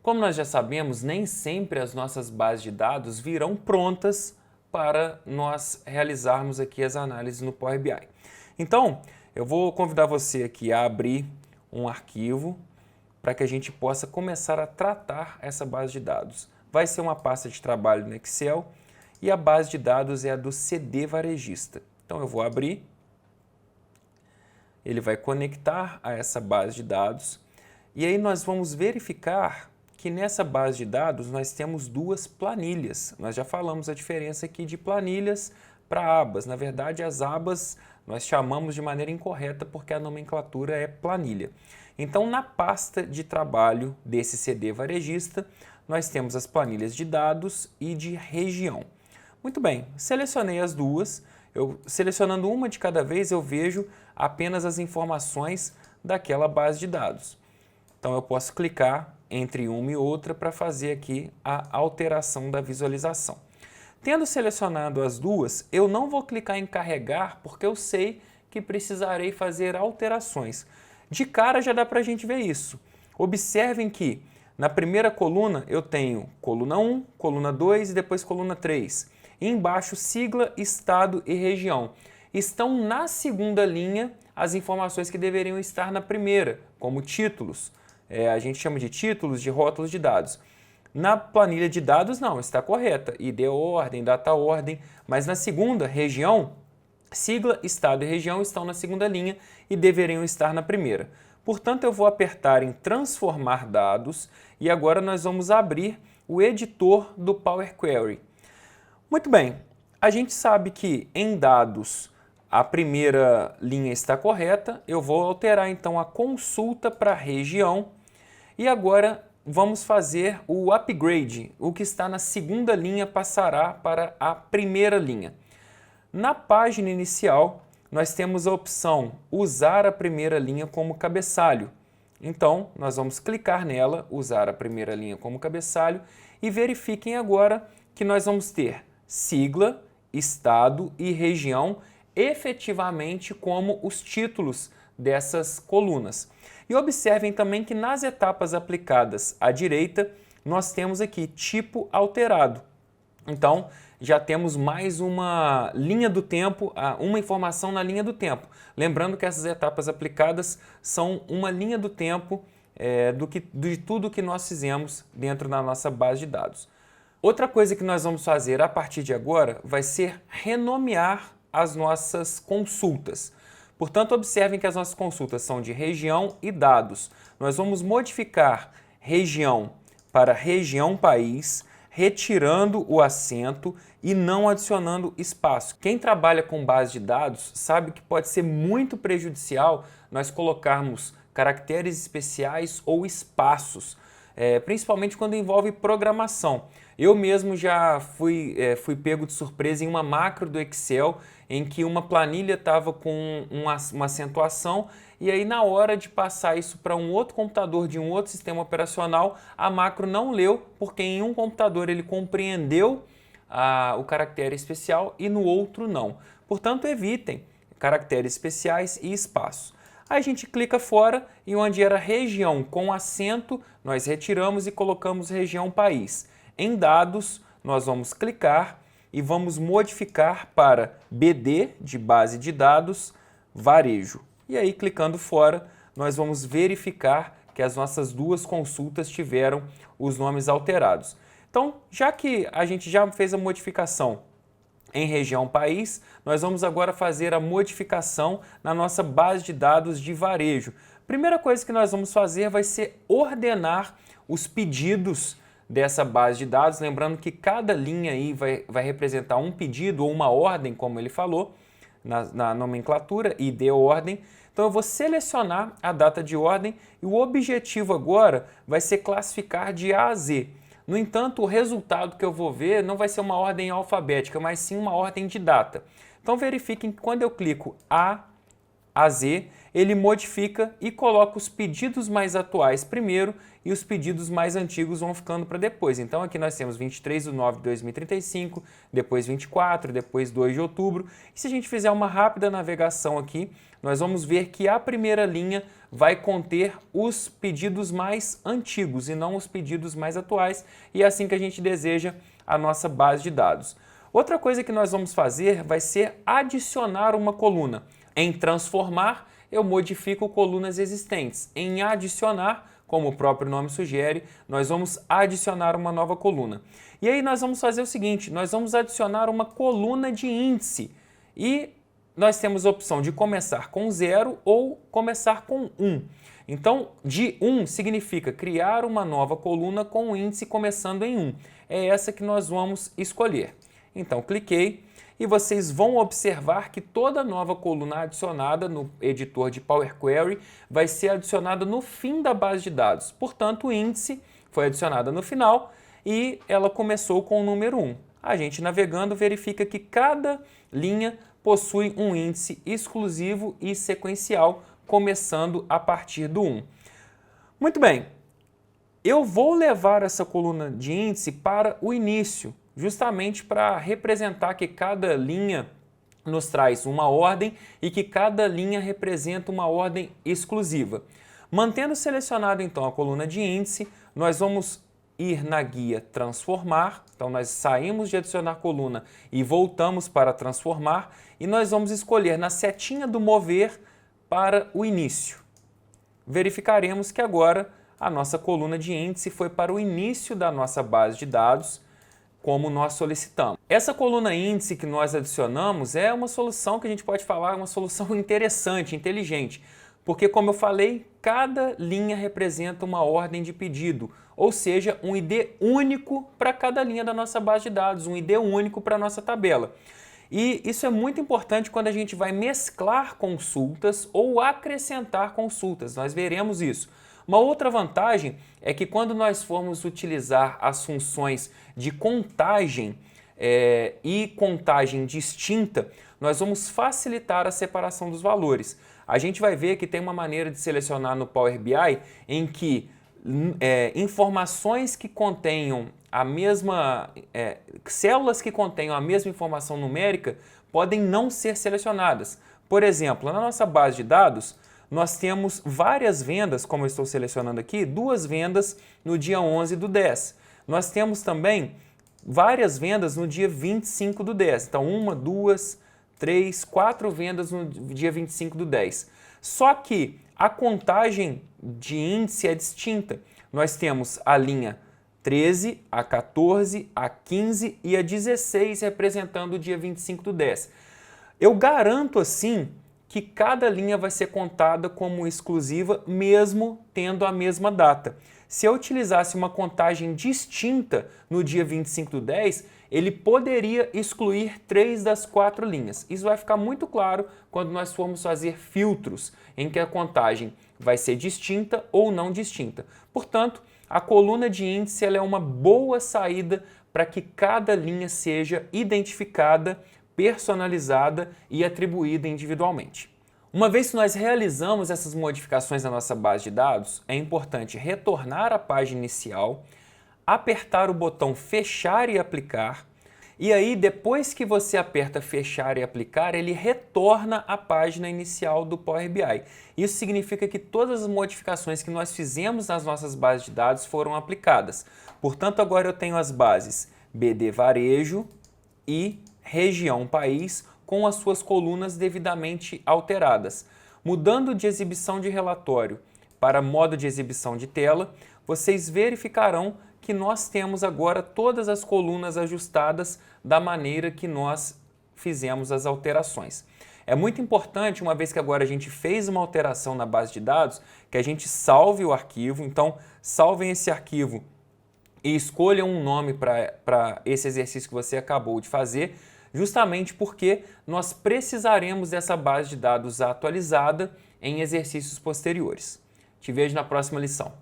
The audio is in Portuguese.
Como nós já sabemos, nem sempre as nossas bases de dados virão prontas para nós realizarmos aqui as análises no Power BI. Então, eu vou convidar você aqui a abrir um arquivo para que a gente possa começar a tratar essa base de dados. Vai ser uma pasta de trabalho no Excel e a base de dados é a do CD Varejista. Então eu vou abrir, ele vai conectar a essa base de dados e aí nós vamos verificar que nessa base de dados nós temos duas planilhas. Nós já falamos a diferença aqui de planilhas para abas. Na verdade, as abas nós chamamos de maneira incorreta porque a nomenclatura é planilha. Então, na pasta de trabalho desse CD Varejista, nós temos as planilhas de dados e de região. Muito bem, selecionei as duas. Selecionando uma de cada vez, eu vejo apenas as informações daquela base de dados. Então, eu posso clicar entre uma e outra para fazer aqui a alteração da visualização. Tendo selecionado as duas, eu não vou clicar em carregar porque eu sei que precisarei fazer alterações. De cara já dá para a gente ver isso. Observem que na primeira coluna eu tenho coluna 1, coluna 2 e depois coluna 3. E embaixo sigla, estado e região. Estão na segunda linha as informações que deveriam estar na primeira, como títulos. A gente chama de títulos de rótulos de dados. Na planilha de dados não, está correta. ID ordem, data ordem, mas na segunda, região, sigla, estado e região estão na segunda linha e deveriam estar na primeira. Portanto, eu vou apertar em transformar dados e agora nós vamos abrir o editor do Power Query. Muito bem, a gente sabe que em dados a primeira linha está correta, eu vou alterar então a consulta para região e agora vamos fazer o upgrade, o que está na segunda linha passará para a primeira linha. Na página inicial, nós temos a opção usar a primeira linha como cabeçalho. Então, nós vamos clicar nela, usar a primeira linha como cabeçalho e verifiquem agora que nós vamos ter sigla, estado e região efetivamente como os títulos dessas colunas. E observem também que nas etapas aplicadas à direita, nós temos aqui tipo alterado. Então, já temos mais uma linha do tempo, uma informação na linha do tempo. Lembrando que essas etapas aplicadas são uma linha do tempo de tudo que nós fizemos dentro da nossa base de dados. Outra coisa que nós vamos fazer a partir de agora vai ser renomear as nossas consultas. Portanto, observem que as nossas consultas são de região e dados. Nós vamos modificar região para região país, retirando o acento e não adicionando espaço. Quem trabalha com base de dados sabe que pode ser muito prejudicial nós colocarmos caracteres especiais ou espaços, principalmente quando envolve programação. Eu mesmo já fui pego de surpresa em uma macro do Excel em que uma planilha estava com uma acentuação e aí na hora de passar isso para um outro computador de um outro sistema operacional, a macro não leu porque em um computador ele compreendeu o caractere especial e no outro não. Portanto, evitem caracteres especiais e espaços. Aí a gente clica fora e onde era região com acento, nós retiramos e colocamos região país. Em dados, nós vamos clicar e vamos modificar para BD, de base de dados, varejo. E aí, clicando fora, nós vamos verificar que as nossas duas consultas tiveram os nomes alterados. Então, já que a gente já fez a modificação em região país, nós vamos agora fazer a modificação na nossa base de dados de varejo. Primeira coisa que nós vamos fazer vai ser ordenar os pedidos dessa base de dados, lembrando que cada linha aí vai representar um pedido ou uma ordem, como ele falou, na nomenclatura, ID ordem. Então eu vou selecionar a data de ordem e o objetivo agora vai ser classificar de A a Z. No entanto, o resultado que eu vou ver não vai ser uma ordem alfabética, mas sim uma ordem de data. Então verifiquem que quando eu clico A, a Z, ele modifica e coloca os pedidos mais atuais primeiro e os pedidos mais antigos vão ficando para depois. Então aqui nós temos 23/9/2035, depois 24, depois 2 de outubro. E se a gente fizer uma rápida navegação aqui, nós vamos ver que a primeira linha vai conter os pedidos mais antigos e não os pedidos mais atuais. E é assim que a gente deseja a nossa base de dados. Outra coisa que nós vamos fazer vai ser adicionar uma coluna. Em transformar, eu modifico colunas existentes. Em adicionar, como o próprio nome sugere, nós vamos adicionar uma nova coluna. E aí nós vamos fazer o seguinte, nós vamos adicionar uma coluna de índice. E nós temos a opção de começar com 0 ou começar com 1. Então, de 1 significa criar uma nova coluna com o índice começando em 1. É essa que nós vamos escolher. Então, cliquei e vocês vão observar que toda nova coluna adicionada no editor de Power Query vai ser adicionada no fim da base de dados. Portanto, o índice foi adicionado no final e ela começou com o número 1. A gente navegando verifica que cada linha possui um índice exclusivo e sequencial, começando a partir do 1. Muito bem, eu vou levar essa coluna de índice para o início, justamente para representar que cada linha nos traz uma ordem e que cada linha representa uma ordem exclusiva. Mantendo selecionado então a coluna de índice, nós vamos ir na guia transformar, então nós saímos de adicionar coluna e voltamos para transformar e nós vamos escolher na setinha do mover para o início. Verificaremos que agora a nossa coluna de índice foi para o início da nossa base de dados, como nós solicitamos. Essa coluna índice que nós adicionamos é uma solução que a gente pode falar, uma solução interessante, inteligente, porque como eu falei, cada linha representa uma ordem de pedido, ou seja, um ID único para cada linha da nossa base de dados, um ID único para a nossa tabela. E isso é muito importante quando a gente vai mesclar consultas ou acrescentar consultas, nós veremos isso. Uma outra vantagem é que quando nós formos utilizar as funções de contagem e contagem distinta, nós vamos facilitar a separação dos valores. A gente vai ver que tem uma maneira de selecionar no Power BI em que informações que contenham a mesma, células que contenham a mesma informação numérica podem não ser selecionadas. Por exemplo, na nossa base de dados, nós temos várias vendas, como eu estou selecionando aqui, 2 vendas no dia 11/10. Nós temos também várias vendas no dia 25/10. Então, 1, 2, 3, 4 vendas no dia 25/10. Só que a contagem de índice é distinta. Nós temos a linha 13, a 14, a 15 e a 16 representando o dia 25/10. Eu garanto assim que cada linha vai ser contada como exclusiva mesmo tendo a mesma data. Se eu utilizasse uma contagem distinta no dia 25/10, ele poderia excluir 3 das 4 linhas. Isso vai ficar muito claro quando nós formos fazer filtros em que a contagem vai ser distinta ou não distinta. Portanto, a coluna de índice ela é uma boa saída para que cada linha seja identificada, personalizada e atribuída individualmente. Uma vez que nós realizamos essas modificações na nossa base de dados, é importante retornar à página inicial, apertar o botão fechar e aplicar, e aí depois que você aperta fechar e aplicar, ele retorna à página inicial do Power BI. Isso significa que todas as modificações que nós fizemos nas nossas bases de dados foram aplicadas. Portanto, agora eu tenho as bases BD Varejo e Região País com as suas colunas devidamente alteradas. Mudando de exibição de relatório para modo de exibição de tela, vocês verificarão que nós temos agora todas as colunas ajustadas da maneira que nós fizemos as alterações. É muito importante, uma vez que agora a gente fez uma alteração na base de dados, que a gente salve o arquivo. Então, salvem esse arquivo e escolham um nome para esse exercício que você acabou de fazer, justamente porque nós precisaremos dessa base de dados atualizada em exercícios posteriores. Te vejo na próxima lição.